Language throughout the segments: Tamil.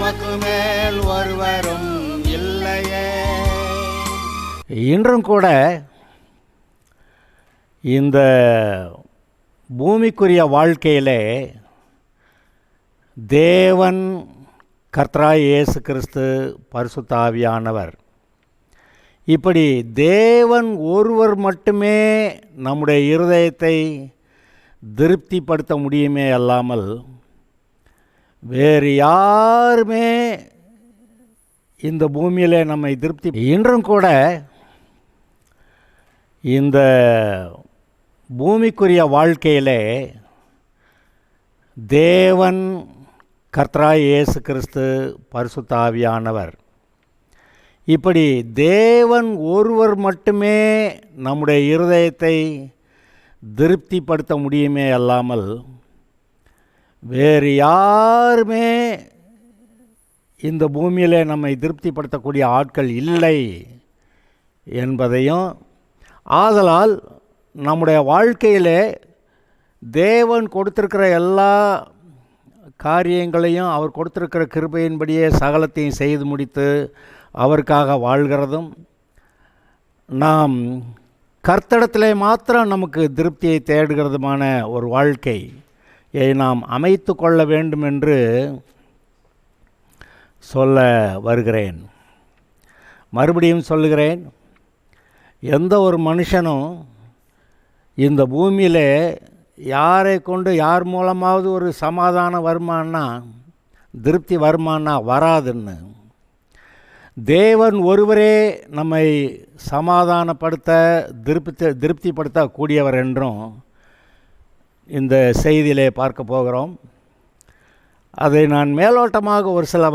நமக்கு மேல் ஒருவரும் இல்லையே. இன்றும் கூட இந்த பூமிக்குரிய வாழ்க்கையிலே தேவன், கர்த்தராகிய இயேசு கிறிஸ்து, பரிசுத்த ஆவியானவர், இப்படி தேவன் ஒருவர் மட்டுமே நம்முடைய இருதயத்தை திருப்திப்படுத்த முடியுமே அல்லாமல் வேறு யாருமே இந்த பூமியில் நம்மை திருப்தி. இன்றும் கூட இந்த பூமிக்குரிய வாழ்க்கையிலே தேவன், கர்த்தராகிய இயேசு கிறிஸ்து, பரிசுத்த ஆவியானவர், இப்படி தேவன் ஒருவர் மட்டுமே நம்முடைய இருதயத்தை திருப்திப்படுத்த முடியுமே அல்லாமல் வேறு யாருமே இந்த பூமியில் நம்மை திருப்திப்படுத்தக்கூடிய ஆட்கள் இல்லை என்பதையும், ஆதலால் நம்முடைய வாழ்க்கையிலே தேவன் கொடுத்திருக்கிற எல்லா காரியங்களையும் அவர் கொடுத்திருக்கிற கிருபையின்படியே சகலத்தையும் செய்து முடித்து அவருக்காக வாழ்கிறதும், நாம் கர்த்தரிடத்திலே மாத்திரம் நமக்கு திருப்தியை தேடுகிறதுமான ஒரு வாழ்க்கையை நாம் அமைத்து கொள்ள வேண்டும் என்று சொல்ல வருகிறேன். மறுபடியும் சொல்லுகிறேன், எந்த ஒரு மனுஷனும் இந்த பூமியில் யாரை கொண்டு யார் மூலமாவது ஒரு சமாதானம் வருமானா, திருப்தி வருமானா வராதுன்னு. தேவன் ஒருவரே நம்மை சமாதானப்படுத்த திருப்திப்படுத்தக்கூடியவர் என்றும் இந்த செய்தியிலே பார்க்க போகிறோம். அதை நான் மேலோட்டமாக ஒரு சில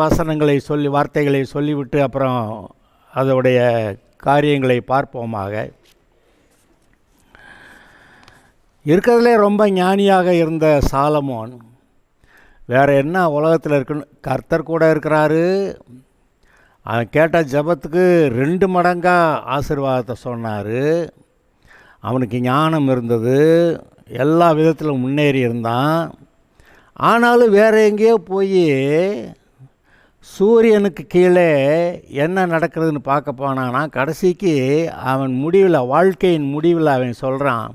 வார்த்தைகளை சொல்லிவிட்டு அப்புறம் அதோடைய காரியங்களை பார்ப்போமாக. இருக்கிறதுலே ரொம்ப ஞானியாக இருந்த சாலமோன், வேறு என்ன உலகத்தில் இருக்குன்னு, கர்த்தர் கூட இருக்கிறாரு, அவன் கேட்ட ஜபத்துக்கு 2 மடங்காக ஆசீர்வாதத்தை சொன்னார், அவனுக்கு ஞானம் இருந்தது, எல்லா விதத்திலும் முன்னேறி இருந்தான். ஆனாலும் வேறு எங்கேயோ போய் சூரியனுக்கு கீழே என்ன நடக்கிறதுன்னு பார்க்க போனான்னா, கடைசிக்கு அவன் முடிவில், வாழ்க்கையின் முடிவில் அவன் சொல்கிறான்,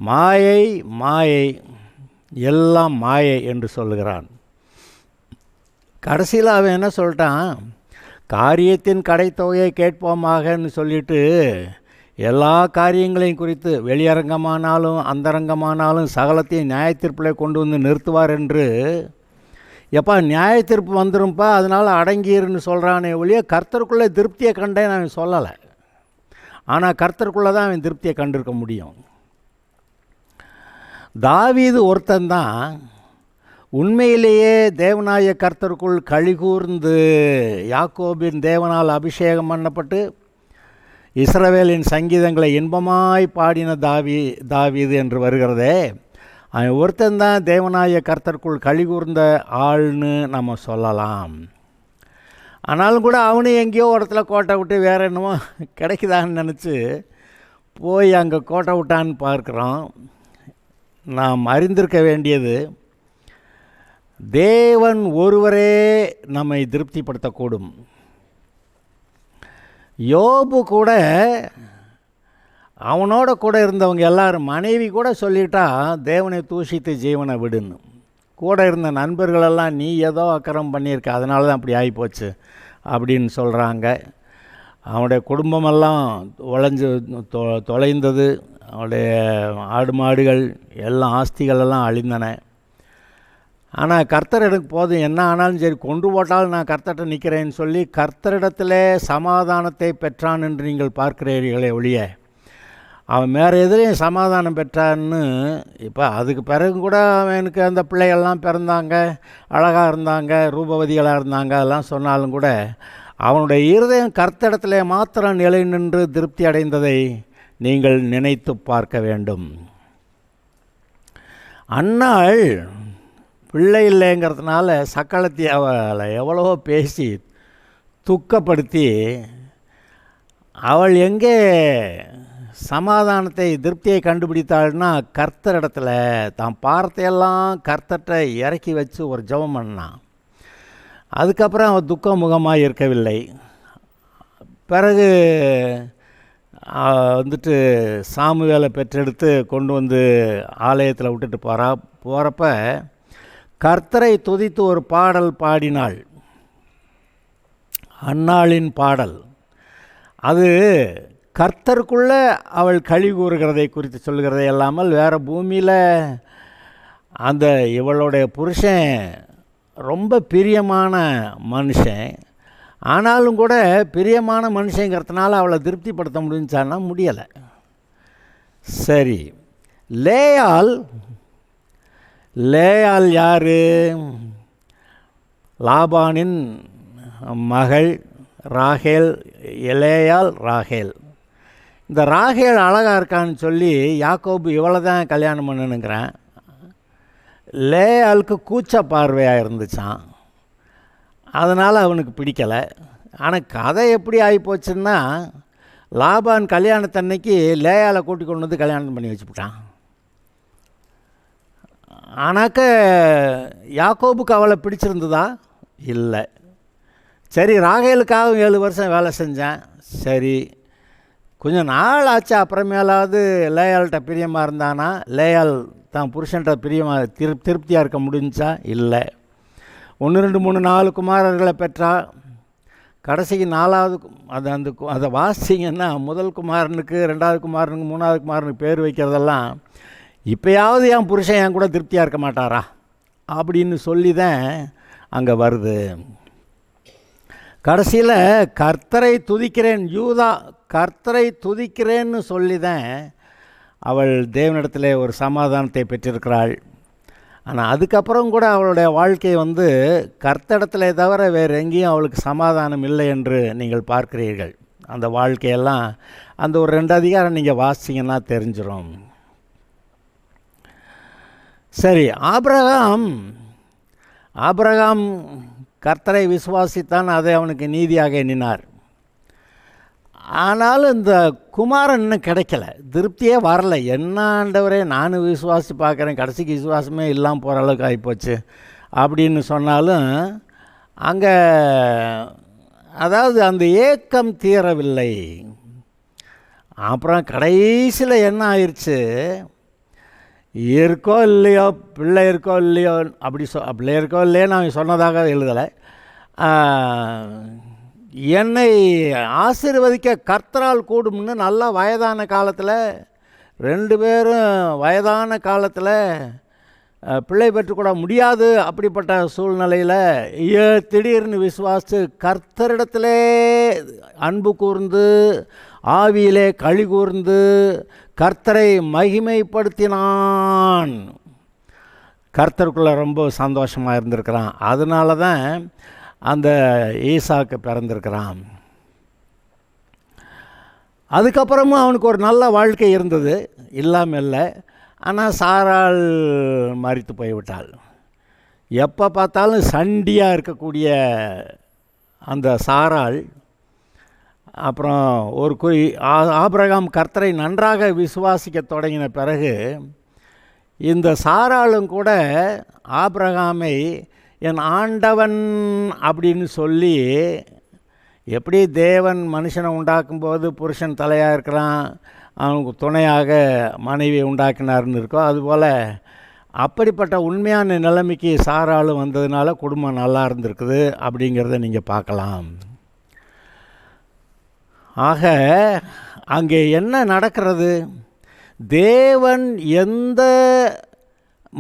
மாயை மாயை, எல்லாம் மாயை என்று சொல்லுகிறான். கடைசியில் அவன் என்ன சொல்லிட்டான், காரியத்தின் கடைத்தொகையை கேட்போமாகன்னு சொல்லிட்டு எல்லா காரியங்களையும் குறித்து வெளியரங்கமானாலும் அந்தரங்கமானாலும் சகலத்தையும் நியாயத்தீர்ப்பிலே கொண்டு வந்து நிறுத்துவார் என்று, எப்பா நியாயத்தீர்ப்பு வந்துரும்ப்பா அதனால் அடங்கிருன்னு சொல்கிறானே ஒழிய கர்த்தருக்குள்ளே திருப்தியை கண்டேன்னு அவன் சொல்லலை. ஆனால் கர்த்தருக்குள்ளே தான் அவன் திருப்தியை கண்டிருக்க முடியும். தாவீது ஒருத்தந்தான் உண்மையிலேயே தேவனாய கர்த்தருக்குள் கழிகூர்ந்து யாக்கோபின் தேவனால் அபிஷேகம் பண்ணப்பட்டு இஸ்ரவேலின் சங்கீதங்களை இன்பமாய் பாடின தாவீது என்று வருகிறதே, அவன் ஒருத்தந்தான் தேவனாய கர்த்தருக்குள் கழிகூர்ந்த ஆள்னு நம்ம சொல்லலாம். ஆனாலும் கூட அவனு எங்கேயோ இடத்துல கோட்டை விட்டு வேறு என்னமோ கிடைக்குதான்னு நினச்சி போய் அங்கே கோட்டை விட்டான்னு பார்க்குறோம். நாம் அறிந்திருக்க வேண்டியது, தேவன் ஒருவரே நம்மை திருப்திப்படுத்தக்கூடும். யோபு கூட, அவனோட கூட இருந்தவங்க எல்லாரும், மனைவி கூட சொல்லிட்டா தேவனை தூஷித்து ஜீவனை விடுன்னு. கூட இருந்த நண்பர்களெல்லாம் நீ ஏதோ அக்கிரமம் பண்ணியிருக்க அதனால தான் அப்படி ஆகிப்போச்சு அப்படின்னு சொல்கிறாங்க. அவனுடைய குடும்பமெல்லாம் தொலைந்தது, அவனுடைய ஆடு மாடுகள் எல்லாம் ஆஸ்திகளெல்லாம் அழிந்தன. ஆனால் கர்த்தர் எனக்கு போதும், என்ன ஆனாலும் சரி கொண்டு போட்டாலும் நான் கர்த்தர்கிட்ட நிற்கிறேன்னு சொல்லி கர்த்தரிடத்தில் சமாதானத்தை பெற்றான் என்று நீங்கள் பார்க்கிறீர்களே ஒழிய, அவன் வேறு எதுலேயும் சமாதானம் பெற்றான்னு. இப்போ அதுக்கு பிறகு கூட அவனுக்கு அந்த பிள்ளைகள்லாம் பிறந்தாங்க, அழகாக இருந்தாங்க, ரூபவதிகளாக இருந்தாங்க, அதெல்லாம் சொன்னாலும் கூட அவனுடைய இருதயம் கர்த்தரிடத்திலே மாத்திரம் நிலை நின்று திருப்தி அடைந்ததை நீங்கள் நினைத்து பார்க்க வேண்டும். அன்னாள் பிள்ளை இல்லைங்கிறதுனால சக்களத்தி அவளை எவ்வளவோ பேசி துக்கப்படுத்தி, அவள் எங்கே சமாதானத்தை திருப்தியை கண்டுபிடித்தாள்னா கர்த்தரிடத்தில் தான் பார்த்தையெல்லாம் கர்த்தர்கிட்ட இறக்கி வச்சு ஒரு ஜெபம் பண்ணான். அதுக்கப்புறம் அவன் துக்க முகமாக இருக்கவில்லை. பிறகு வந்துட்டு சாமுவேலை பெற்றெடுத்து கொண்டு வந்து ஆலயத்தில் விட்டுட்டு போகிறப்ப கர்த்தரை துதித்து ஒரு பாடல் பாடினாள். அன்னாளின் பாடல் அது கர்த்தருக்குள்ளே அவள் களி கூறுகிறதை குறித்து சொல்கிறதை இல்லாமல் வேறு பூமியில் அந்த இவளுடைய புருஷன் ரொம்ப பிரியமான மனுஷன், ஆனாலும் கூட பிரியமான மனுஷங்கிறதுனால அவளை திருப்திப்படுத்த முடிஞ்சான்னா முடியலை. சரி, லேயாள் யார்? லாபானின் மகள் ராகேல். ராகேல். இந்த ராகேல் அழகாக இருக்கான்னு சொல்லி யாக்கோபு இவளை தான் கல்யாணம் பண்ணணுங்கிறான். லேயாளுக்கு கூச்ச பார்வையாக இருந்துச்சான், அதனால் அவனுக்கு பிடிக்கலை. ஆனால் கதை எப்படி ஆகிப்போச்சுன்னா, லாபான் கல்யாணத்தன்னைக்கு லேயாளை கூட்டி கொண்டு வந்து கல்யாணம் பண்ணி வச்சுவிட்டான். ஆனாக்க யாக்கோபுக்கு அவளை பிடிச்சிருந்ததா? இல்லை. சரி, ராகேலுக்காக 7 வருஷம் வேலை செஞ்சேன். சரி, கொஞ்சம் நாள் ஆச்சு. அப்புறமேலாவது லேயாள்கிட்ட பிரியமாக இருந்தானா? லேயாள் தான் புருஷன்கிட்ட பிரியமாக திருப்தியாக இருக்க முடிஞ்சா? இல்லை. 1 2 3 4 குமாரர்களை பெற்றா. கடைசிக்கு 4வது அதை வாசிங்கன்னா முதல் குமாரனுக்கு 2வது குமாரனுக்கு 3வது குமாரனுக்கு பேர் வைக்கிறதெல்லாம் இப்போயாவது என் புருஷன் என் கூட திருப்தியாக இருக்க மாட்டாரா அப்படின்னு சொல்லி தான் அங்கே வருது. கடைசியில் கர்த்தரை துதிக்கிறேன், யூதா கர்த்தரை துதிக்கிறேன்னு சொல்லி தான் அவள் தேவனிடத்தில் ஒரு சமாதானத்தை பெற்றிருக்கிறாள். ஆனால் அதுக்கப்புறம் கூட அவளுடைய வாழ்க்கை கர்த்தரிடத்திலே தவிர வேறு எங்கேயும் அவளுக்கு சமாதானம் இல்லை என்று நீங்கள் பார்க்கிறீர்கள். அந்த வாழ்க்கையெல்லாம் அந்த ஒரு 2 அதிகாரம் நீங்கள் வாசிங்கன்னா தெரிஞ்சிடும். சரி, ஆபிரகாம் கர்த்தரை விசுவாசித்தான், அதை அவனுக்கு நீதியாக எண்ணினார். ஆனாலும் இந்த குமாரன் இன்னும் கிடைக்கல, திருப்தியே வரலை. என்ன ஆண்டவரே, நானும் விசுவாசி பார்க்குறேன், கடைசிக்கு விசுவாசமே இல்லாமல் போகிற அளவுக்கு ஆகிப்போச்சு அப்படின்னு சொன்னாலும் அங்கே அதாவது அந்த ஏக்கம் தீரவில்லை. அப்புறம் கடைசியில் என்ன ஆயிடுச்சு, இருக்கோ இல்லையோ பிள்ளை இருக்கோ இல்லையோ பிள்ளை இருக்கோ இல்லையோ நான் சொன்னதாக எழுதலை. என்னை ஆசீர்வதிக்க கர்த்தரால் கூடும்னு நல்லா வயதான காலத்தில் 2 பேரும் வயதான காலத்தில் பிள்ளை பெற்றுக்கூட முடியாது. அப்படிப்பட்ட சூழ்நிலையில் திடீர்னு விசுவாசித்து கர்த்தரிடத்திலே அன்பு கூர்ந்து ஆவியிலே களி கூர்ந்து கர்த்தரை மகிமைப்படுத்தினான். கர்த்தருக்குள்ளே ரொம்ப சந்தோஷமாக இருந்திருக்கிறான். அதனால தான் அந்த ஈசாக்கு பிறந்திருக்கிறான். அதுக்கப்புறமும் அவனுக்கு ஒரு நல்ல வாழ்க்கை இருந்தது, இல்லாமல் இல்லை. ஆனால் சாராள் மரித்து போய்விட்டாள். எப்போ பார்த்தாலும் சண்டியாக இருக்கக்கூடிய அந்த சாராள் அப்புறம் ஒரு ஆபிரகாம் கர்த்தரை நன்றாக விசுவாசிக்க தொடங்கின பிறகு இந்த சாராளும் கூட ஆபிரகாமை என் ஆண்டவன் அப்படின்னு சொல்லி, எப்படி தேவன் மனுஷனை உண்டாக்கும்போது புருஷன் தலையாக இருக்கிறான், அவனுக்கு துணையாக மனைவி உண்டாக்கினார்னு இருக்கோ, அதுபோல் அப்படிப்பட்ட உண்மையான நிலைமைக்கு சாராளும் வந்ததுனால குடும்பம் நல்லா இருந்திருக்குது அப்படிங்கிறத நீங்கள் பார்க்கலாம். ஆக அங்கே என்ன நடக்கிறது, தேவன் எந்த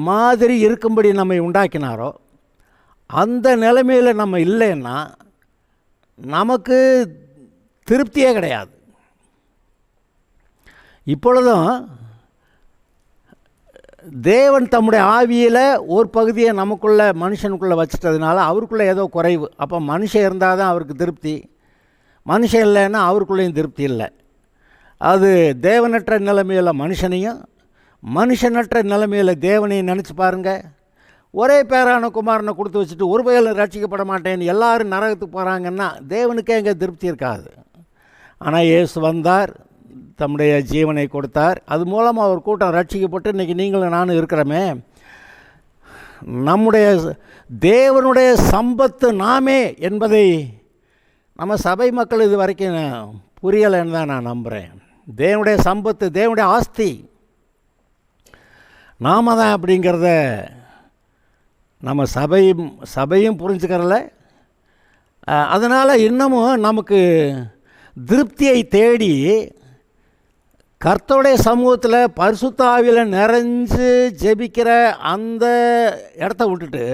மாதிரி இருக்கும்படி நம்மை உண்டாக்கினாரோ அந்த நிலைமையில் நம்ம இல்லைன்னா நமக்கு திருப்தியே கிடையாது. இப்பொழுதும் தேவன் தம்முடைய ஆவியில் ஒரு பகுதியை நமக்குள்ளே மனுஷனுக்குள்ளே வச்சிட்டதுனால அவருக்குள்ளே ஏதோ குறைவு. அப்போ மனுஷன் இருந்தால் தான் அவருக்கு திருப்தி, மனுஷன் இல்லைன்னா அவருக்குள்ளேயும் திருப்தி இல்லை. அது தேவனற்ற நிலைமையில் மனுஷனையும் மனுஷனற்ற நிலைமையில் தேவனையும் நினச்சி பாருங்கள். ஒரே பேரான குமாரனை கொடுத்து வச்சுட்டு ஒரு பையன் ரட்சிக்கப்பட மாட்டேன்னு எல்லாரும் நரகத்துக்கு போகிறாங்கன்னா தேவனுக்கே எங்கே திருப்தி இருக்காது. ஆனால் இயேசு வந்தார், தம்முடைய ஜீவனை கொடுத்தார், அது மூலமாக ஒரு கூட்டம் ரட்சிக்கப்பட்டு இன்றைக்கி நீங்களும் நானும் இருக்கிறோமே. நம்முடைய தேவனுடைய சம்பத்து நாமே என்பதை நம்ம சபை மக்கள் இது வரைக்கும் புரியலைன்னு தான் நான் நம்புகிறேன். தேவனுடைய சம்பத்து, தேவனுடைய ஆஸ்தி நாம தான் அப்படிங்கிறத நம்ம சபையும் புரிஞ்சுக்கிறல. அதனால் இன்னமும் நமக்கு திருப்தியை தேடி கர்த்தருடைய சமூகத்தில் பரிசுத்த ஆவியில் நிறைஞ்சு ஜெபிக்கிற அந்த இடத்த விட்டுட்டு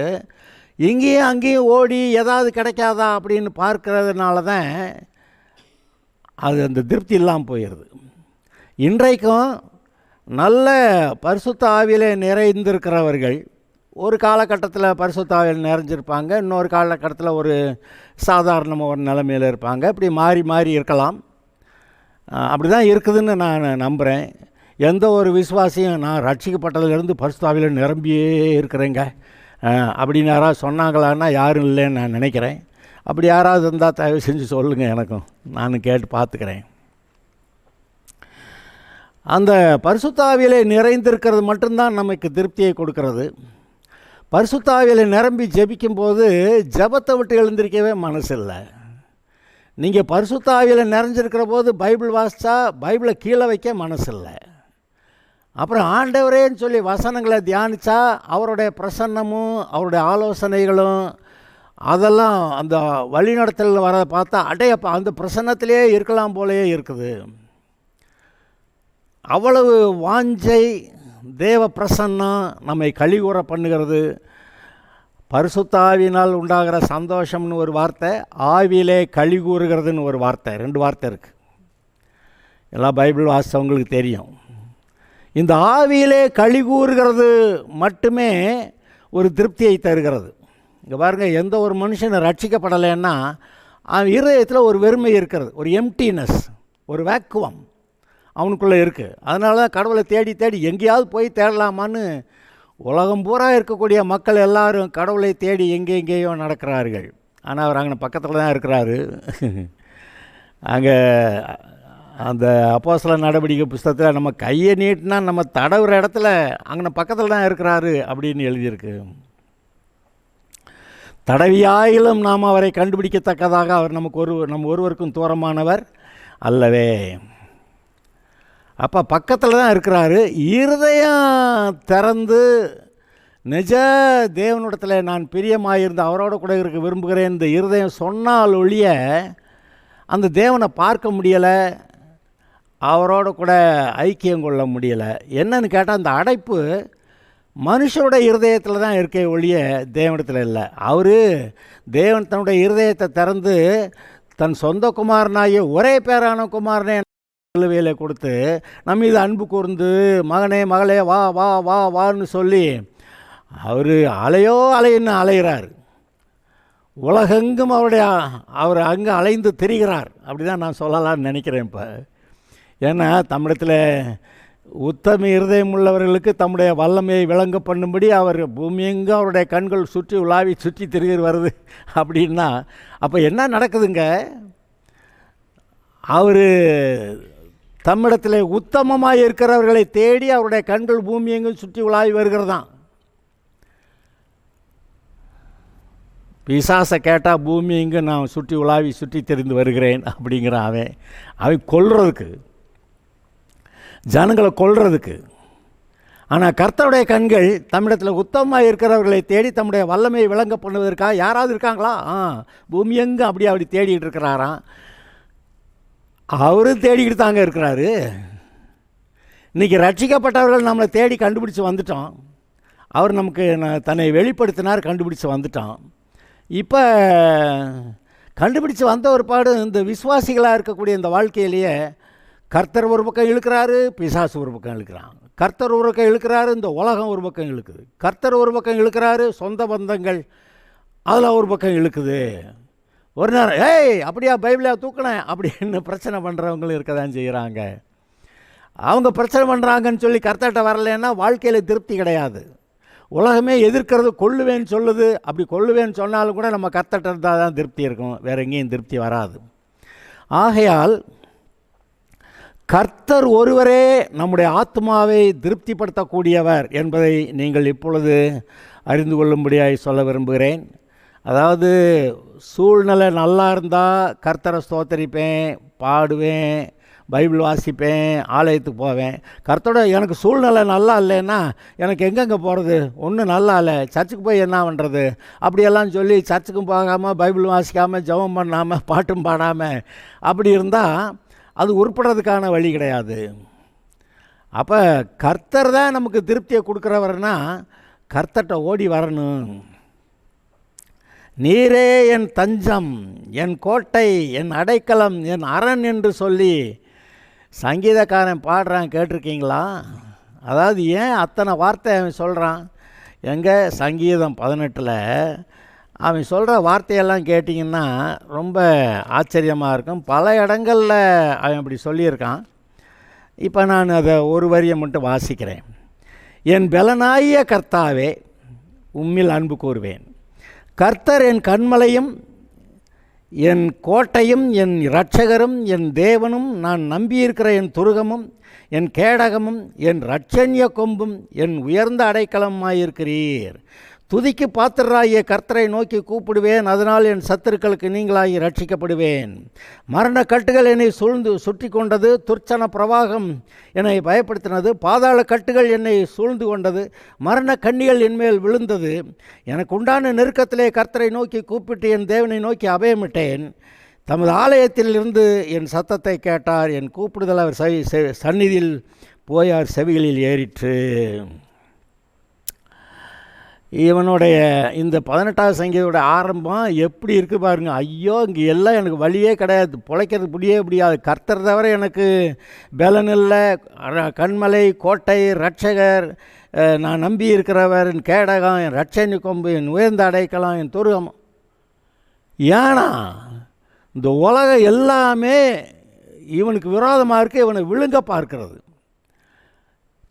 இங்கேயும் அங்கேயும் ஓடி ஏதாவது கிடைக்காதா அப்படின்னு பார்க்கறதுனால தான் அது அந்த திருப்தி இல்லாமல் போயிடுது. இன்றைக்கும் நல்ல பரிசுத்த ஆவியில் நிறைந்திருக்கிறவர்கள் ஒரு காலகட்டத்தில் பரிசுத்த ஆவியில் நிறைஞ்சிருப்பாங்க, இன்னொரு காலகட்டத்தில் ஒரு சாதாரணமாக ஒரு நிலைமையில் இருப்பாங்க. இப்படி மாறி மாறி இருக்கலாம். அப்படி தான் இருக்குதுன்னு நான் நம்புகிறேன். எந்த ஒரு விசுவாசியும் நான் ரட்சிக்கப்பட்டதுலேருந்து பரிசுத்த ஆவியில் நிரம்பியே இருக்கிறேங்க அப்படின்னு யாராவது சொன்னாங்களான்னா யாரும் இல்லைன்னு நான் நினைக்கிறேன். அப்படி யாராவது இருந்தால் தயவு செஞ்சு சொல்லுங்கள், எனக்கும் நான் கேட்டு பார்த்துக்கிறேன். அந்த பரிசுத்த ஆவியிலே நிறைந்திருக்கிறது மட்டும்தான் நமக்கு திருப்தியை கொடுக்கறது. பரிசுத்த ஆவியிலே நிரம்பி ஜெபிக்கும்போது ஜெபத்தை விட்டு எழுந்திருக்கவே மனசு இல்லை. நீங்கள் பரிசுத்த ஆவியில் நிறைஞ்சிருக்கிற போது பைபிள் வாசித்தா பைபிளை கீழே வைக்க மனசு இல்லை. அப்புறம் ஆண்டவரேன்னு சொல்லி வசனங்களை தியானித்தா அவருடைய பிரசன்னமும் அவருடைய ஆலோசனைகளும் அதெல்லாம் அந்த வழிநடத்தல் வர பார்த்தா அடையப்பா அந்த பிரசன்னத்திலே இருக்கலாம் போலேயே இருக்குது. அவ்வளவு வாஞ்சை, தேவ பிரசன்னம் நம்மை கழிவுற பண்ணுகிறது. பரிசுத்த ஆவியினால் உண்டாகிற சந்தோஷம்னு ஒரு வார்த்தை, ஆவியிலே கழிகூறுகிறதுன்னு ஒரு வார்த்தை, 2 வார்த்தை இருக்குது. எல்லாம் பைபிள் வாசித்தவங்களுக்கு தெரியும். இந்த ஆவியிலே கழிகூறுகிறது மட்டுமே ஒரு திருப்தியை தருகிறது. இங்கே பாருங்கள், எந்த ஒரு மனுஷனை ரட்சிக்கப்படலைன்னா அவன் இருதயத்தில் ஒரு வெறுமை இருக்கிறது, ஒரு எம்டினஸ், ஒரு வேக்குவம் அவனுக்குள்ளே இருக்குது. அதனால தான் கடவுளை தேடி தேடி எங்கேயாவது போய் தேடலாமான்னு உலகம் பூரா இருக்கக்கூடிய மக்கள் எல்லாரும் கடவுளை தேடி எங்கேயோ நடக்கிறார்கள். ஆனால் அவர் அங்கே பக்கத்தில் தான் இருக்கிறாரு. அங்கே அந்த அப்போஸ்தலர் நடவடிக்கை புஸ்தகத்தில் நம்ம கையை நீட்டினா நம்ம தடவுற இடத்துல அங்கே பக்கத்தில் தான் இருக்கிறாரு அப்படின்னு எழுதியிருக்கு. தடவியாயிலும் நாம் அவரை கண்டுபிடிக்கத்தக்கதாக அவர் நம்ம ஒருவருக்கும் தூரமானவர் அல்லவே. அப்போ பக்கத்தில் தான் இருக்கிறாரு. இருதயம் திறந்து நிஜ தேவனிடத்தில் நான் பிரியமாயிருந்து அவரோட கூட இருக்க விரும்புகிறேன் இந்த இருதயம் சொன்னால் ஒழிய அந்த தேவனை பார்க்க முடியலை, அவரோட கூட ஐக்கியம் கொள்ள முடியலை. என்னன்னு கேட்டால் அந்த அடைப்பு மனுஷனோட இருதயத்தில் தான் இருக்கே ஒழிய தேவனிடத்தில் இல்லை. தேவன் தன்னுடைய இருதயத்தை திறந்து தன் சொந்த குமாரனாகிய ஒரே பேரான குமாரனே சிலுவையில் கொடுத்து நம்ம இது அன்பு கூர்ந்து மகனே மகளே வா வா வா வான்னு சொல்லி அவர் அலையின்னு அலைகிறார். உலகெங்கும் அவர் அங்கே அலைந்து திரிகிறார். அப்படி தான் நான் சொல்லலான்னு நினைக்கிறேன். இப்போ ஏன்னா தமிழத்தில் உத்தம இருதயம் உள்ளவர்களுக்கு தம்முடைய வல்லமையை விளங்க பண்ணும்படி அவர் பூமியெங்கும் அவருடைய கண்கள் சுற்றி உலாவி சுற்றி திரிகிற வருது அப்படின்னா அப்போ என்ன நடக்குதுங்க? அவர் தம்மிடத்தில் உத்தமமாக இருக்கிறவர்களை தேடி அவருடைய கண்கள் பூமி எங்கும் சுற்றி உலாவி வருகிறதான். பிசாசை கேட்டால் பூமி எங்கு நான் சுற்றி உலாவி சுற்றி தெரிந்து வருகிறேன் அப்படிங்கிற அவன் கொல்றதுக்கு, ஜனங்களை கொல்றதுக்கு. ஆனால் கர்த்தருடைய கண்கள் தம்மிடத்தில் உத்தமமாக இருக்கிறவர்களை தேடி தம்முடைய வல்லமையை விளங்க பண்ணுவதற்காக யாராவது இருக்காங்களா? பூமி எங்கும் அப்படி தேடிட்டு இருக்கிறாராம். அவரும் தேடிக்கிட்டு தாங்க இருக்கிறாரு. இன்றைக்கி ரட்சிக்கப்பட்டவர்கள் நம்மளை தேடி கண்டுபிடிச்சி வந்துட்டோம். அவர் நமக்கு தன்னை வெளிப்படுத்தினார், கண்டுபிடிச்சி வந்துட்டோம். இப்போ கண்டுபிடிச்சி வந்த ஒரு பாடு இந்த விசுவாசிகளாக இருக்கக்கூடிய இந்த வாழ்க்கையிலேயே கர்த்தர் ஒரு பக்கம் இழுக்கிறாரு, பிசாசு ஒரு பக்கம் இழுக்கிறான். கர்த்தர் ஒரு பக்கம் இழுக்கிறாரு, இந்த உலகம் ஒரு பக்கம் இழுக்குது. கர்த்தர் ஒரு பக்கம் இழுக்கிறாரு, சொந்த பந்தங்கள் அதில் ஒரு பக்கம் இழுக்குது. ஒரு நேரம் அப்படியா பைபிளை தூக்கினேன் அப்படின்னு பிரச்சனை பண்ணுறவங்களும் இருக்க தான் செய்கிறாங்க. அவங்க பிரச்சனை பண்ணுறாங்கன்னு சொல்லி கர்த்தர்கிட்ட வரலைன்னா வாழ்க்கையில் திருப்தி கிடையாது. உலகமே எதிர்க்கிறது, கொள்ளுவேன்னு சொல்லுது. அப்படி கொள்ளுவேன்னு சொன்னாலும் கூட நம்ம கர்த்தர்கிட்ட இருந்தால் தான் திருப்தி இருக்கும், வேறு எங்கேயும் திருப்தி வராது. ஆகையால் கர்த்தர் ஒருவரே நம்முடைய ஆத்மாவை திருப்திப்படுத்தக்கூடியவர் என்பதை நீங்கள் இப்பொழுது அறிந்து கொள்ளும்படியாய் சொல்ல விரும்புகிறேன். அதாவது சூழ்நிலை நல்லா இருந்தால் கர்த்தரை ஸ்தோத்தரிப்பேன், பாடுவேன், பைபிள் வாசிப்பேன், ஆலயத்துக்கு போவேன். கர்த்தரோட எனக்கு சூழ்நிலை நல்லா இல்லைன்னா எனக்கு எங்கெங்கே போகிறது, ஒன்றும் நல்லா இல்லை, சர்ச்சுக்கு போய் என்ன பண்ணுறது அப்படியெல்லாம் சொல்லி சர்ச்சுக்கும் போகாமல், பைபிள் வாசிக்காமல், ஜெபம் பண்ணாமல், பாட்டும் பாடாமல் அப்படி இருந்தால் அது உருப்படுறதுக்கான வழி கிடையாது. அப்போ கர்த்தர் தான் நமக்கு திருப்தியை கொடுக்குறவர்னா கர்த்தர்கிட்ட ஓடி வரணும். நீரே என் தஞ்சம், என் கோட்டை, என் அடைக்கலம், என் அரண் என்று சொல்லி சங்கீதக்காரன் பாடுறான், கேட்டிருக்கீங்களா? அதாவது ஏன் அத்தனை வார்த்தை அவன் சொல்கிறான்? எங்கே சங்கீதம் 18 அவன் சொல்கிற வார்த்தையெல்லாம் கேட்டிங்கன்னா ரொம்ப ஆச்சரியமாக இருக்கும். பல இடங்களில் அவன் அப்படி சொல்லியிருக்கான். இப்போ நான் அதை ஒரு வரியை மட்டும் வாசிக்கிறேன். என் பலனாகிய கர்த்தாவே, உம்மில் அன்பு கூறுவேன். கர்த்தர் என் கன்மலையும் என் கோட்டையும் என் இரட்சகரும் என் தேவனும், நான் நம்பியிருக்கிற என் துருகமும் என் கேடகமும் என் இரட்சண்ய கொம்பும் என் உயர்ந்த அடைக்கலமாயிருக்கிறீர். துதிக்கு பாத்திரராகிய கர்த்தரை நோக்கி கூப்பிடுவேன், அதனால் என் சத்துருக்களுக்கு நீங்களாகி ரட்சிக்கப்படுவேன். மரண கட்டுகள் என்னை சுற்றி கொண்டது, துர்ச்சன பிரவாகம் என்னை பயப்படுத்தினது, பாதாள கட்டுகள் என்னை சூழ்ந்து கொண்டது, மரண கண்ணிகள் என்மேல் விழுந்தது. எனக்கு உண்டான நெருக்கத்திலே கர்த்தரை நோக்கி கூப்பிட்டு என் தேவனை நோக்கி அபயமிட்டேன். தமது ஆலயத்திலிருந்து என் சத்தத்தை கேட்டார், என் கூப்பிடுதல் அவர் சந்நிதியில் போயார் செவிகளில் ஏறிற்று. இவனுடைய இந்த 18வது சங்கீதோட ஆரம்பம் எப்படி இருக்குது பாருங்கள். ஐயோ, இங்கே எல்லாம் எனக்கு வழியே கிடையாது, பிழைக்கிறது முடியாது, கர்த்தர் தவிர எனக்கு பலன் இல்லை, கண்மலை, கோட்டை, இரட்சகர், நான் நம்பி இருக்கிறவர், என் கேடகம், என் இரட்சணி கொம்பு, என் உயர்ந்த அடைக்கலாம், என் துருகம். ஏன்னா இந்த உலகம் எல்லாமே இவனுக்கு விரோதமாக இருக்குது, இவனை விழுங்க பார்க்கிறது.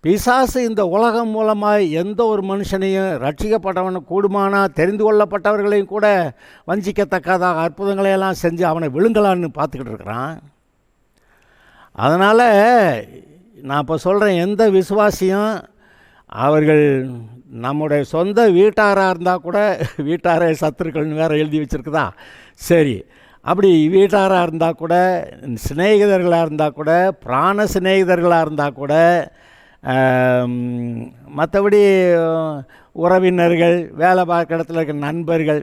பிசாசு இந்த உலகம் மூலமாக எந்த ஒரு மனுஷனையும், ரட்சிக்கப்பட்டவனை கூடுமானா தெரிந்து கொள்ளப்பட்டவர்களையும் கூட வஞ்சிக்கத்தக்கதாக அற்புதங்களையெல்லாம் செஞ்சு அவனை விழுங்கலான்னு பார்த்துக்கிட்டு இருக்கிறான். அதனால் நான் இப்போ சொல்கிறேன், எந்த விசுவாசியும் அவர்கள் நம்முடைய சொந்த வீட்டாராக இருந்தால் கூட, வீட்டாரே சத்துருக்கள்னு வேறு எழுதி வச்சுருக்குதா, சரி, அப்படி வீட்டாராக இருந்தால் கூட, சிநேகிதர்களாக இருந்தால் கூட, பிராண சிநேகிதர்களாக இருந்தால் கூட, மற்றபடி உறவினர்கள், வேலை பார்க்குற இடத்துல இருக்கிற நண்பர்கள்,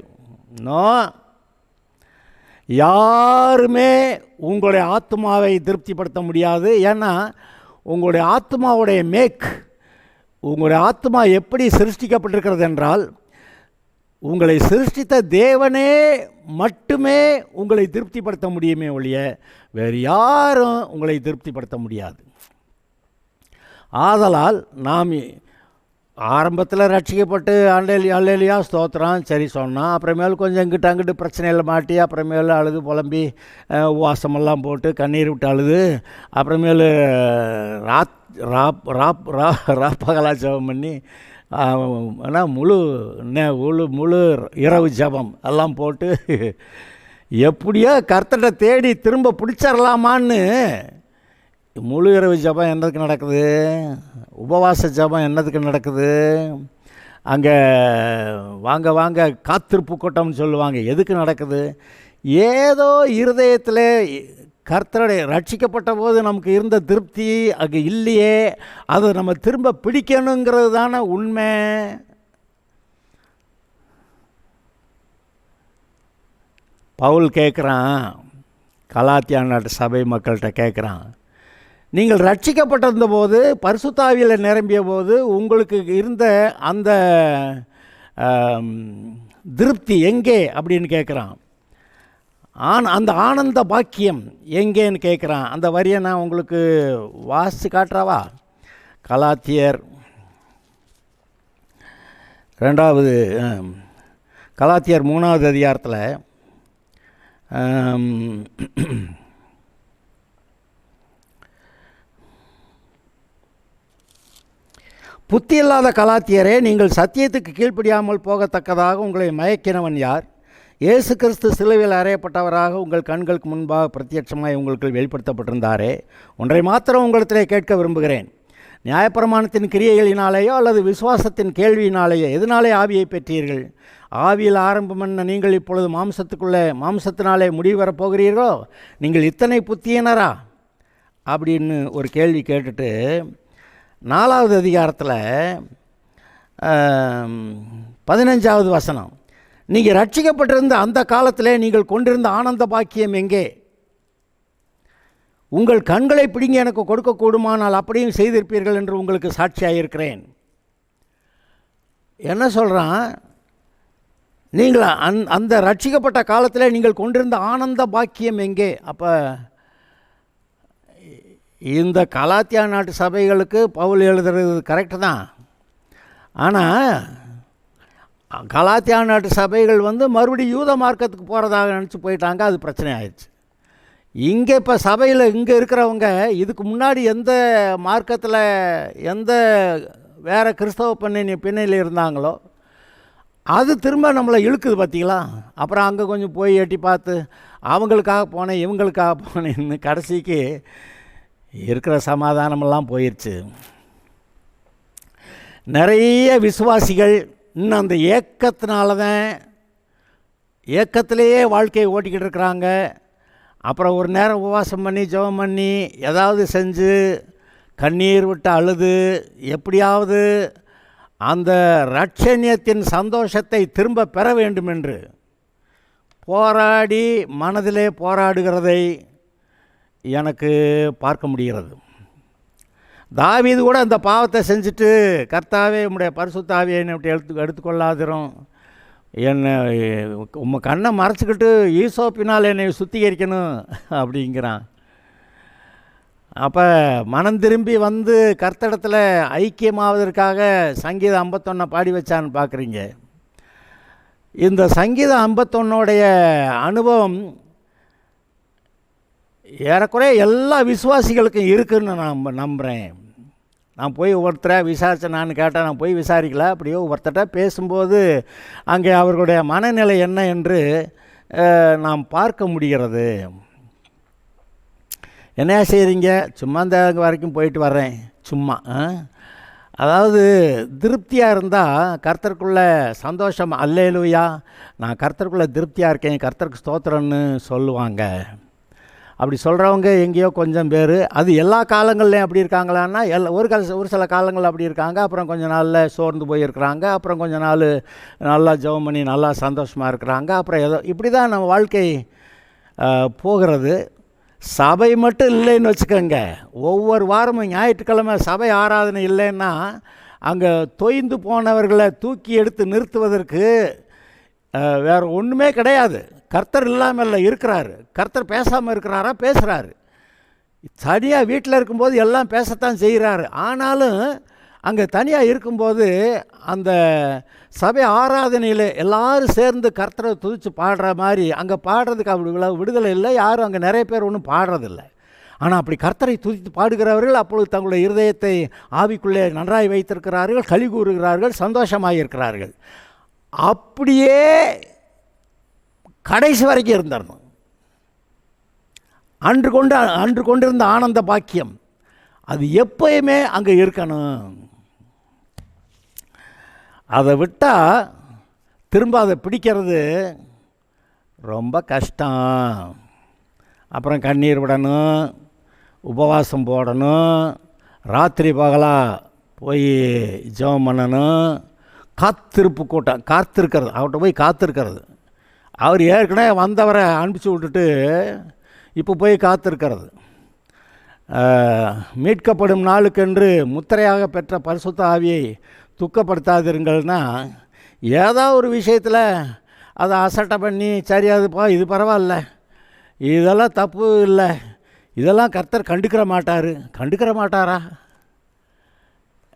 யாருமே உங்களுடைய ஆத்மாவை திருப்திப்படுத்த முடியாது. ஏன்னா உங்களுடைய ஆத்மாவுடைய உங்களுடைய ஆத்மா எப்படி சிருஷ்டிக்கப்பட்டிருக்கிறது என்றால், உங்களை சிருஷ்டித்த தேவனே மட்டுமே உங்களை திருப்திப்படுத்த முடியுமே ஒழிய வேறு யாரும் உங்களை திருப்திப்படுத்த முடியாது. ஆதலால் நாம் ஆரம்பத்தில் ரட்சிக்கப்பட்டு அல்லேலியா ஸ்தோத்திரம் சரி சொன்னான், அப்புறமேல் கொஞ்சம் இங்கிட்ட அங்கிட்டு பிரச்சனையில் மாட்டி, அப்புறமேல் அழுது புலம்பி உபவாசமெல்லாம் போட்டு கண்ணீர் விட்டு அழுது, அப்புறமேல் ராப்பகலா ஜபம் பண்ணி, ஆனால் முழு இரவு ஜபம் எல்லாம் போட்டு எப்படியோ கர்த்தரை தேடி திரும்ப பிடிச்சிடலாமான்னு முழு இரவு ஜபம் என்னதுக்கு நடக்குது, உபவாச ஜபம் என்னதுக்கு நடக்குது, அங்கே வாங்க காத்திருப்பு கூட்டம்னு சொல்லுவாங்க, எதுக்கு நடக்குது? ஏதோ இருதயத்தில் கர்த்தருடைய ரட்சிக்கப்பட்ட போது நமக்கு இருந்த திருப்தி அங்கே இல்லையே, அதை நம்ம திரும்ப பிடிக்கணுங்கிறது தானே உண்மை. பவுல் கேட்குறான், கலாத்தியா நாட்டு சபை மக்கள்கிட்ட கேட்குறான், நீங்கள் ரட்சிக்கப்பட்டிருந்த போது, பரிசுத்த ஆவியில் நிரம்பிய போது உங்களுக்கு இருந்த அந்த திருப்தி எங்கே அப்படின்னு கேட்குறான். அந்த ஆனந்த பாக்கியம் எங்கேன்னு கேட்குறான். அந்த வரியை நான் உங்களுக்கு வாசித்து காட்டுறவா? கலாத்தியர் 3வது அதிகாரத்தில் புத்தி இல்லாத கலாத்தியரே, நீங்கள் சத்தியத்துக்கு கீழ்ப்படியாமல் போகத்தக்கதாக உங்களை மயக்கினவன் யார்? இயேசு கிறிஸ்து சிலுவையில் அறையப்பட்டவராக உங்கள் கண்களுக்கு முன்பாக பிரத்யட்சமாய் உங்களுக்கு வெளிப்படுத்தப்பட்டிருந்தாரே. ஒன்றை மாத்திரம் உங்களிடத்திலே கேட்க விரும்புகிறேன். நியாயப்பிரமாணத்தின் கிரியைகளினாலேயோ அல்லது விசுவாசத்தின் கேள்வியினாலேயோ எதனாலே ஆவியை பெற்றீர்கள்? ஆவியில் ஆரம்பம் என்ன நீங்கள் இப்பொழுது மாம்சத்தினாலே முடிவு வரப்போகிறீர்களோ? நீங்கள் இத்தனை புத்தியினரா அப்படின்னு ஒரு கேள்வி கேட்டுட்டு 4வது அதிகாரத்தில் 15வது வசனம், நீங்கள் ரட்சிக்கப்பட்டிருந்த அந்த காலத்திலே நீங்கள் கொண்டிருந்த ஆனந்த பாக்கியம் எங்கே? உங்கள் கண்களை பிடுங்கி எனக்கு கொடுக்கக்கூடுமானால் அப்படியும் செய்திருப்பீர்கள் என்று உங்களுக்கு சாட்சியாயிருக்கிறேன். என்ன சொல்கிறான்? நீங்கள் அந்த ரட்சிக்கப்பட்ட காலத்தில் நீங்கள் கொண்டிருந்த ஆனந்த பாக்கியம் எங்கே? அப்போ இந்த கலாத்தியா நாட்டு சபைகளுக்கு பவுல் எழுதுறது கரெக்டு தான். ஆனால் கலாத்தியா நாட்டு சபைகள் மறுபடியும் யூத மார்க்கத்துக்கு போகிறதாக நினச்சி போயிட்டாங்க. அது பிரச்சனை ஆயிடுச்சு. இங்கே இப்போ சபையில் இங்கே இருக்கிறவங்க இதுக்கு முன்னாடி எந்த மார்க்கத்தில் எந்த வேறு கிறிஸ்தவ பின்னணியில் இருந்தாங்களோ அது திரும்ப நம்மளை இழுக்குது பார்த்தீங்களா? அப்புறம் அங்கே கொஞ்சம் போய் எட்டி பார்த்து அவங்களுக்காக போனேன் இவங்களுக்காக போனேன்னு கடைசிக்கு இருக்கிற சமாதானமெல்லாம் போயிடுச்சு. நிறைய விசுவாசிகள் இன்னும் அந்த ஏக்கத்திலேயே வாழ்க்கையை ஓட்டிக்கிட்டு இருக்கிறாங்க. அப்புறம் ஒரு நேரம் உபவாசம் பண்ணி ஜெபம் பண்ணி ஏதாவது செஞ்சு கண்ணீர் விட்டு அழுது எப்படியாவது அந்த ரட்சணியத்தின் சந்தோஷத்தை திரும்ப பெற வேண்டும் என்று போராடி மனதிலே போராடுகிறதை எனக்கு பார்க்க முடிகிறது. தாவீது கூட அந்த பாவத்தை செஞ்சுட்டு, கர்த்தாவே உம்முடைய பரிசுத்த ஆவியை என்னை எடுத்துக்கொள்ளாதிரும், என்னை உங்கள் கண்ணை மறைச்சிக்கிட்டு ஈசோப்பினால் என்னை சுத்திகரிக்கணும் அப்படிங்கிறான். அப்போ மனம் திரும்பி கர்த்தரிடத்தில் ஐக்கியமாவதற்காக சங்கீதம் 51 பாடி வச்சான்னு பார்க்குறீங்க. இந்த சங்கீதம் 51 அனுபவம் ஏறக்குறைய எல்லா விசுவாசிகளுக்கும் இருக்குதுன்னு நான் நம்புகிறேன். நான் போய் ஒவ்வொருத்தரை விசாரித்தேன். நான் கேட்டேன், நான் போய் விசாரிக்கல. அப்படியோ ஒருத்தர்கிட்ட பேசும்போது அங்கே அவர்களுடைய மனநிலை என்ன என்று நாம் பார்க்க முடிகிறது. என்ன செய்கிறீங்க? சும்மா இந்த வரைக்கும் போயிட்டு வர்றேன் சும்மா. அதாவது திருப்தியாக இருந்தால் கர்த்தருக்குள்ள சந்தோஷம், அல்லேலூயா நான் கர்த்தருக்குள்ளே திருப்தியாக இருக்கேன், கர்த்தருக்கு ஸ்தோத்திரம்னு சொல்லுவாங்க. அப்படி சொல்கிறவங்க எங்கேயோ கொஞ்சம் பேர். அது எல்லா காலங்கள்லையும் அப்படி இருக்காங்களான்னா ஒரு சில காலங்கள் அப்படி இருக்காங்க. அப்புறம் கொஞ்ச நாளில் சோர்ந்து போயிருக்கிறாங்க. அப்புறம் கொஞ்ச நாள் நல்லா ஜெபம் பண்ணி நல்லா சந்தோஷமாக இருக்கிறாங்க. அப்புறம் ஏதோ இப்படி தான் நம்ம வாழ்க்கை போகிறது. சபை மட்டும் இல்லைன்னு வச்சுக்கோங்க. ஒவ்வொரு வாரமும் ஞாயிற்றுக்கிழமை சபை ஆராதனை இல்லைன்னா அங்கே தொய்ந்து போனவர்களை தூக்கி எடுத்து நிறுத்துவதற்கு வேறு ஒன்றுமே கிடையாது. கர்த்தர் இல்லாமல் இருக்கிறாரு. கர்த்தர் பேசாமல் இருக்கிறாரா? பேசுகிறாரு. தனியாக வீட்டில் இருக்கும்போது எல்லாம் பேசத்தான் செய்கிறாரு. ஆனாலும் அங்கே தனியாக இருக்கும்போது அந்த சபை ஆராதனையில் எல்லோரும் சேர்ந்து கர்த்தரை துதித்து பாடுற மாதிரி அங்கே பாடுறதுக்கு அப்படி விடுதலை இல்லை. யாரும் அங்கே நிறைய பேர் ஒன்றும் பாடுறதில்லை. ஆனால் அப்படி கர்த்தரை துதித்து பாடுகிறவர்கள் அப்பொழுது தங்களுடைய இருதயத்தை ஆவிக்குள்ளே நன்றாய் வைத்திருக்கிறார்கள், களி கூறுகிறார்கள், சந்தோஷமாக இருக்கிறார்கள். அப்படியே கடைசி வரைக்கும் இருந்துடணும். அன்று கொண்டிருந்த ஆனந்த பாக்கியம் அது எப்பயுமே அங்கே இருக்கணும். அதை விட்டால் திரும்ப அதை பிடிக்கிறது ரொம்ப கஷ்டம். அப்புறம் கண்ணீர் விடணும், உபவாசம் போடணும், ராத்திரி பகலாக போய் ஜெபம் பண்ணணும், காத்திருப்பு கூட்டம், காத்திருக்கிறது, அவர்கிட்ட போய் காத்திருக்கிறது. அவர் ஏற்கனவே வந்தவரை அனுப்பிச்சி விட்டுட்டு இப்போ போய் காத்திருக்கிறது. மீட்கப்படும் நாளுக்கென்று முத்திரையாக பெற்ற பரிசுத்த ஆவியை துக்கப்படுத்தாதிருங்கள்னா ஏதோ ஒரு விஷயத்தில் அதை அசட்டை பண்ணி சரி அதுப்பா இது பரவாயில்ல, இதெல்லாம் தப்பு இல்லை, இதெல்லாம் கர்த்தர் கண்டுக்கிற மாட்டாரா?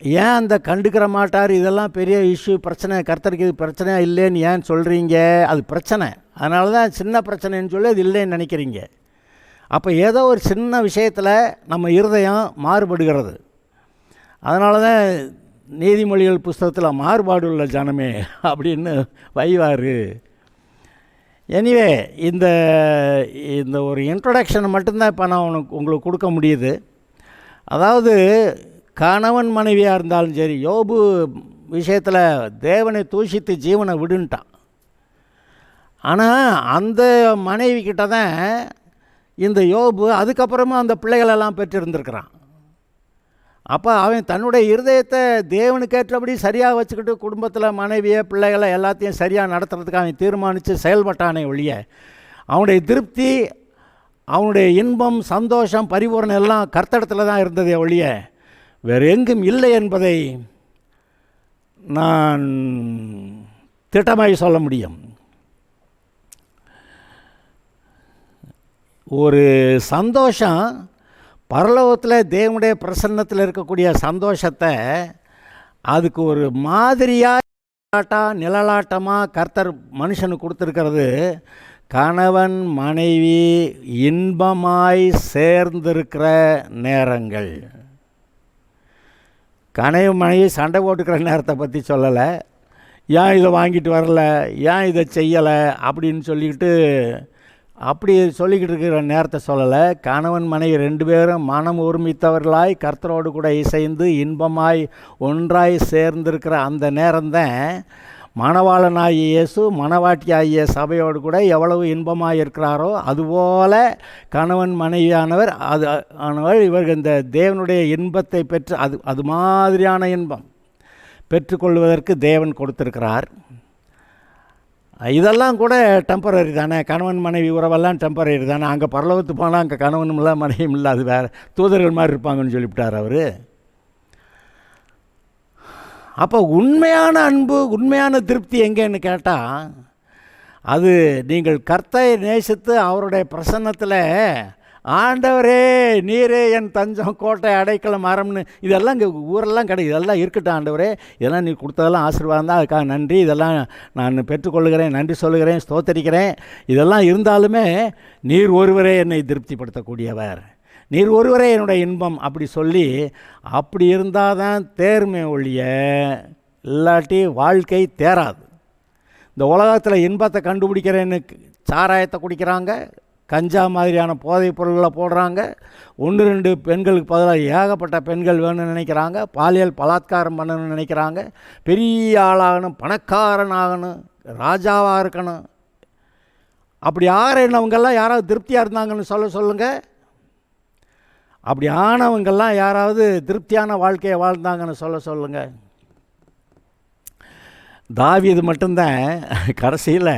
ஏன் அந்த கண்டுக்கிற மாட்டார்? இதெல்லாம் பெரிய இஷ்யூ, பிரச்சனை, கர்த்தருக்கு இது பிரச்சனை இல்லைன்னு ஏன் சொல்கிறீங்க? அது பிரச்சனை. அதனால தான் சின்ன பிரச்சனைன்னு சொல்லி அது இல்லைன்னு நினைக்கிறீங்க. அப்போ ஏதோ ஒரு சின்ன விஷயத்தில் நம்ம இருதயம் மாறுபடுகிறது. அதனால தான் நீதிமொழிகள் புஸ்தகத்தில் மாறுபாடு உள்ள ஜனமே அப்படின்னு வைவார். எனிவே இந்த இந்த ஒரு இன்ட்ரொடக்ஷனை மட்டும்தான் இப்போ நான் உங்களுக்கு கொடுக்க முடியுது. அதாவது கணவன் மனைவியாக இருந்தாலும் சரி, யோபு விஷயத்தில் தேவனை தூஷித்து ஜீவனை விடுன்ட்டான். ஆனால் அந்த மனைவி கிட்ட தான் இந்த யோபு அதுக்கப்புறமா அந்த பிள்ளைகளெல்லாம் பெற்றிருந்திருக்கிறான். அப்போ அவன் தன்னுடைய இருதயத்தை தேவனுக்கேற்றபடி சரியாக வச்சுக்கிட்டு குடும்பத்தில் மனைவியை பிள்ளைகளை எல்லாத்தையும் சரியாக நடத்துறதுக்கு அவன் தீர்மானித்து செயல்பட்டானே ஒழிய, அவனுடைய திருப்தி, அவனுடைய இன்பம், சந்தோஷம், பரிபூரணம் எல்லாம் கர்த்தரிடத்தில் தான் இருந்ததே ஒழிய வேறு எங்கும் இல்லை என்பதை நான் திட்டமாய் சொல்ல முடியும். ஒரு சந்தோஷம், பரலோகத்தில் தேவனுடைய பிரசன்னத்தில் இருக்கக்கூடிய சந்தோஷத்தை அதுக்கு ஒரு மாதிரியாக நிழலாட்டமாக கர்த்தர் மனுஷனுக்கு கொடுத்துருக்கிறது. கணவன் மனைவி இன்பமாய் சேர்ந்திருக்கிற நேரங்கள். கணவன் மனைவி சண்டை போட்டுக்கிற நேரத்தை பற்றி சொல்லலை. ஏன் இதை வாங்கிட்டு வரல, ஏன் இதை செய்யலை அப்படின்னு சொல்லிக்கிட்டு அப்படி சொல்லிக்கிட்டு இருக்கிற நேரத்தை சொல்லலை. கணவன் மனைவி ரெண்டு பேரும் மனம் ஒருமித்தவர்களாய் கர்த்தரோடு கூட இசைந்து இன்பமாய் ஒன்றாய் சேர்ந்திருக்கிற அந்த நேரம்தான் மணவாளனாகிய இயேசு மணவாட்டியாகிய சபையோடு கூட எவ்வளவு இன்பமாக இருக்கிறாரோ அதுபோல் கணவன் மனைவியானவர் இவர்கள் இந்த தேவனுடைய இன்பத்தை பெற்று அது மாதிரியான இன்பம் பெற்றுக்கொள்வதற்கு தேவன் கொடுத்திருக்கிறார். இதெல்லாம் கூட டெம்பரரி தானே. கணவன் மனைவி உறவெல்லாம் டெம்பரரி தானே. அங்கே பரலோகத்து போனால் அங்கே கணவனும் இல்லை மனைவியும் இல்லை, அது வேறு தூதர்கள் மாதிரி இருப்பாங்கன்னு சொல்லிவிட்டார் அவர். அப்போ உண்மையான அன்பு, உண்மையான திருப்தி எங்கேன்னு கேட்டால், அது நீங்கள் கர்த்தரை நேசித்து அவருடைய பிரசன்னத்தில் ஆண்டவரே நீரே என் தஞ்சம் கோட்டை அடைக்கலம் மரம்னு இதெல்லாம் இங்கே ஊரெல்லாம் கிடையாது. இதெல்லாம் இருக்கட்டும் ஆண்டவரே, இதெல்லாம் நீ கொடுத்ததெல்லாம் ஆசீர்வாதம் தான், அதுக்காக நன்றி, இதெல்லாம் நான் பெற்றுக்கொள்கிறேன், நன்றி சொல்லுகிறேன், ஸ்தோத்தரிக்கிறேன். இதெல்லாம் இருந்தாலுமே நீர் ஒருவரே என்னை திருப்திப்படுத்தக்கூடியவர், நீர் ஒருவரே என்னுடைய இன்பம் அப்படி சொல்லி அப்படி இருந்தால் தான் தேர்மை ஒழிய இல்லாட்டி வாழ்க்கை தேராது. இந்த உலகத்தில் இன்பத்தை கண்டுபிடிக்கிறேன்னு சாராயத்தை குடிக்கிறாங்க, கஞ்சா மாதிரியான போதைப் பொருள்களை போடுறாங்க, 1-2 பெண்களுக்கு பதிலாக ஏகப்பட்ட பெண்கள் வேணும்னு நினைக்கிறாங்க, பாலியல் பலாத்காரம் பண்ணணும்னு நினைக்கிறாங்க, பெரிய ஆளாகணும், பணக்காரனாகணும், ராஜாவாக இருக்கணும். அப்படி ஆகிறவங்கெல்லாம் யாராவது திருப்தியாக இருந்தாங்கன்னு சொல்லுங்கள். அப்படி ஆனவங்கெல்லாம் யாராவது திருப்தியான வாழ்க்கையை வாழ்ந்தாங்கன்னு சொல்லுங்கள். தாவீது மட்டும்தான் கடைசியில்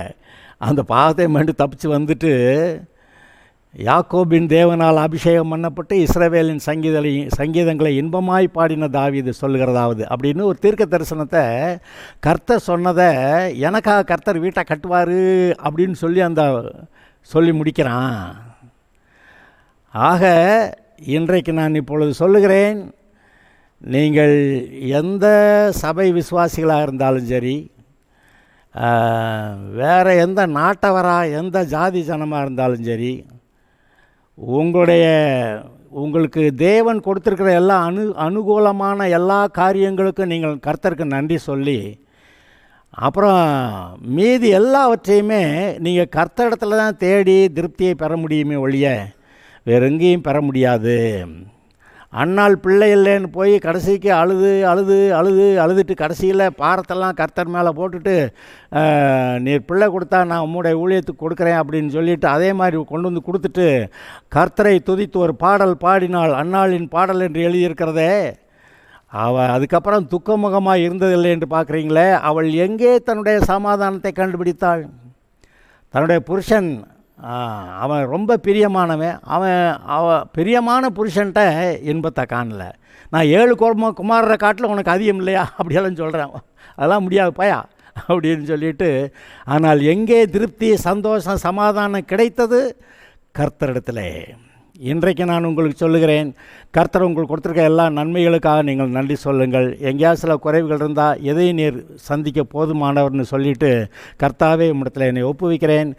அந்த பாவத்தை மட்டும் தப்பிச்சு வந்துட்டு யாக்கோபின் தேவனால் அபிஷேகம் பண்ணப்பட்டு இஸ்ரவேலின் சங்கீதங்களை இன்பமாய் பாடின தாவீது சொல்லுகிறதாவது அப்படின்னு ஒரு தீர்க்க தரிசனத்தை கர்த்தர் சொன்னதை எனக்காக கர்த்தர் வீட்டை கட்டுவார் அப்படின்னு சொல்லி முடிக்கிறான். ஆக இன்றைக்கு நான் இப்பொழுது சொல்லுகிறேன், நீங்கள் எந்த சபை விசுவாசிகளாக இருந்தாலும் சரி, வேறு எந்த நாட்டவராக எந்த ஜாதி ஜனமாக இருந்தாலும் சரி, உங்களுக்கு தேவன் கொடுத்துருக்கிற எல்லா அனுகூலமான எல்லா காரியங்களுக்கும் நீங்கள் கர்த்தருக்கு நன்றி சொல்லி, அப்புறம் மீதி எல்லாவற்றையுமே நீங்கள் கர்த்தரிடத்துல தான் தேடி திருப்தியை பெற முடியுமே ஒழிய வேறு எங்கேயும் பெற முடியாது. அண்ணாள் பிள்ளை இல்லைன்னு போய் கடைசிக்கு அழுதுட்டு கடைசியில் பாரத்தெல்லாம் கர்த்தர் மேலே போட்டுட்டு நீர் பிள்ளை கொடுத்தா நான் உம்முடைய ஊழியத்துக்கு கொடுக்குறேன் அப்படின்னு சொல்லிவிட்டு அதே மாதிரி கொண்டு வந்து கொடுத்துட்டு கர்த்தரை துதித்து ஒரு பாடல் பாடினாள், அன்னாளின் பாடல் என்று எழுதியிருக்கிறதே. அவள் அதுக்கப்புறம் துக்கமுகமாக இருந்ததில்லை என்று பார்க்குறீங்களே. அவள் எங்கே தன்னுடைய சமாதானத்தை கண்டுபிடித்தாள்? தன்னுடைய புருஷன் அவன் ரொம்ப பிரியமானவன், அவன் பிரியமான புருஷன்ட்ட இன்பத்தை காணலை. நான் 7 குமாரரை காட்டில் உனக்கு அதிகம் இல்லையா அப்படியெல்லாம் சொல்கிறேன். அதெல்லாம் முடியாது பயா அப்படின்னு சொல்லிட்டு, ஆனால் எங்கே திருப்தி, சந்தோஷம், சமாதானம் கிடைத்தது? கர்த்தரிடத்தில். இன்றைக்கு நான் உங்களுக்கு சொல்லுகிறேன், கர்த்தர் உங்களுக்கு கொடுத்துருக்க எல்லா நன்மைகளுக்காக நீங்கள் நன்றி சொல்லுங்கள். எங்கேயாவது சில குறைவுகள் இருந்தால் எதையும் நீர் சந்திக்க போதுமானவர்னு சொல்லிவிட்டு, கர்த்தாவே உம்மிடத்தில் என்னை ஒப்புவிக்கிறேன்.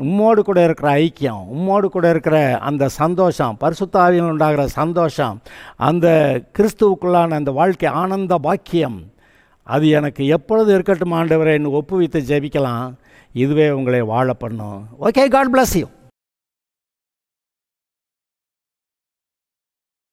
உம்மோடு கூட இருக்கிற ஐக்கியம், உம்மோடு கூட இருக்கிற அந்த சந்தோஷம், பரிசுத்த ஆவியில் உண்டாகிற சந்தோஷம், அந்த கிறிஸ்துவுக்குள்ளான அந்த வாழ்க்கை ஆனந்த பாக்கியம், அது எனக்கு எப்பொழுது இருக்கட்டும் ஆண்டவரே என்று ஒப்புவித்து ஜெபிக்கலாம். இதுவே உங்களை வாழ பண்ணும். Okay, God bless you.